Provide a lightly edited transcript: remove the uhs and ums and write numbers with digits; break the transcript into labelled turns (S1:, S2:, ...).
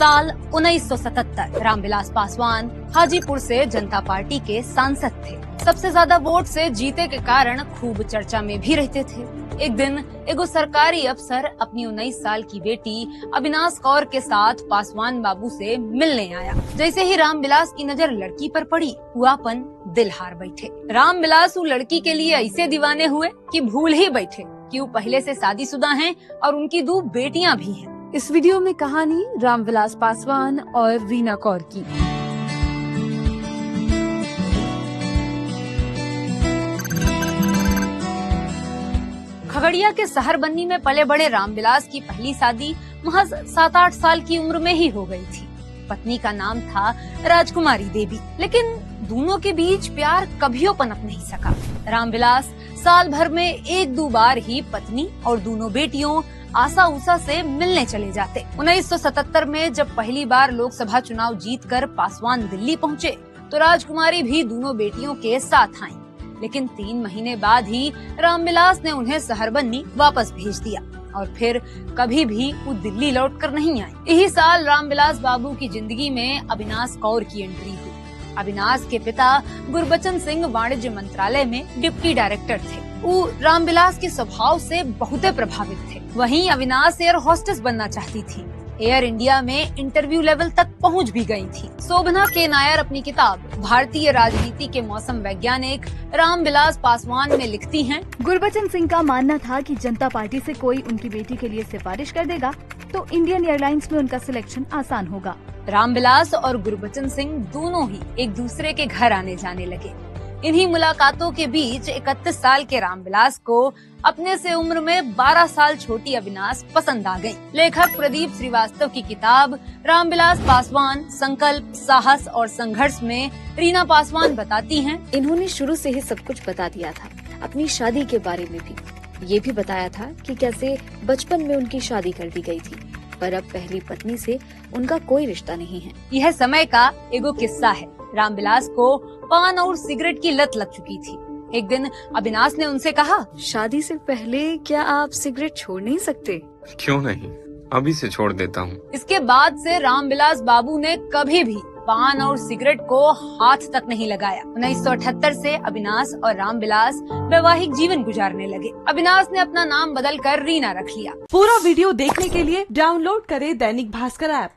S1: साल 1977। रामविलास पासवान हाजीपुर से जनता पार्टी के सांसद थे। सबसे ज्यादा वोट से जीते के कारण खूब चर्चा में भी रहते थे। एक दिन एगो सरकारी अफसर अपनी 19 साल की बेटी अविनाश कौर के साथ पासवान बाबू से मिलने आया। जैसे ही रामविलास की नजर लड़की पर पड़ी, वो अपन दिल हार बैठे। रामविलास उस लड़की के लिए ऐसे दीवाने हुए कि भूल ही बैठे कि वो पहले से शादीशुदा हैं और उनकी 2 बेटियां भी हैं।
S2: इस वीडियो में कहानी रामविलास पासवान और रीना कौर की।
S1: खगड़िया के शहरबन्नी में पले बड़े रामविलास की पहली शादी महज 7-8 साल की उम्र में ही हो गई थी। पत्नी का नाम था राजकुमारी देवी, लेकिन दोनों के बीच प्यार कभियो पनप नहीं सका। रामविलास साल भर में 1-2 बार ही पत्नी और दोनों बेटियों आशा उषा से मिलने चले जाते। 1977 में जब पहली बार लोकसभा चुनाव जीतकर पासवान दिल्ली पहुँचे, तो राजकुमारी भी दोनों बेटियों के साथ आईं। लेकिन 3 महीने बाद ही रामविलास ने उन्हें शहरबन्नी वापस भेज दिया और फिर कभी भी वो दिल्ली लौटकर नहीं आए। यही साल रामविलास बाबू की जिंदगी में अविनाश कौर की एंट्री हुई। अविनाश के पिता गुरबचन सिंह वाणिज्य मंत्रालय में डिप्टी डायरेक्टर थे। वो रामविलास के स्वभाव से बहुत प्रभावित थे। वहीं अविनाश एयर होस्टेस बनना चाहती थी। एयर इंडिया में इंटरव्यू लेवल तक पहुंच भी गई थी। शोभना के नायर अपनी किताब भारतीय राजनीति के मौसम वैज्ञानिक रामविलास पासवान में लिखती हैं,
S2: गुरबचन सिंह का मानना था कि जनता पार्टी से कोई उनकी बेटी के लिए सिफारिश कर देगा तो इंडियन एयरलाइंस में उनका सिलेक्शन आसान होगा।
S1: रामविलास और गुरबचन सिंह दोनों ही एक दूसरे के घर आने जाने लगे। इन्हीं मुलाकातों के बीच 31 साल के रामविलास को अपने से उम्र में 12 साल छोटी अविनाश पसंद आ गई। लेखक प्रदीप श्रीवास्तव की किताब रामविलास पासवान संकल्प, साहस और संघर्ष में रीना पासवान बताती हैं,
S3: इन्होंने शुरू से ही सब कुछ बता दिया था, अपनी शादी के बारे में भी। ये भी बताया था कि कैसे बचपन में उनकी शादी कर दी गई थी, पर अब पहली पत्नी से उनका कोई रिश्ता नहीं है।
S1: यह समय का एगो किस्सा है। रामविलास को पान और सिगरेट की लत लग चुकी थी। एक दिन अविनाश ने उनसे कहा,
S3: शादी से पहले क्या आप सिगरेट छोड़ नहीं सकते?
S4: क्यों नहीं, अभी से छोड़ देता हूँ।
S1: इसके बाद से रामविलास बाबू ने कभी भी पान और सिगरेट को हाथ तक नहीं लगाया। 1978 से अविनाश और रामविलास वैवाहिक जीवन गुजारने लगे। अविनाश ने अपना नाम बदलकर रीना रख लिया।
S5: पूरा वीडियो देखने के लिए डाउनलोड करें दैनिक भास्कर ऐप।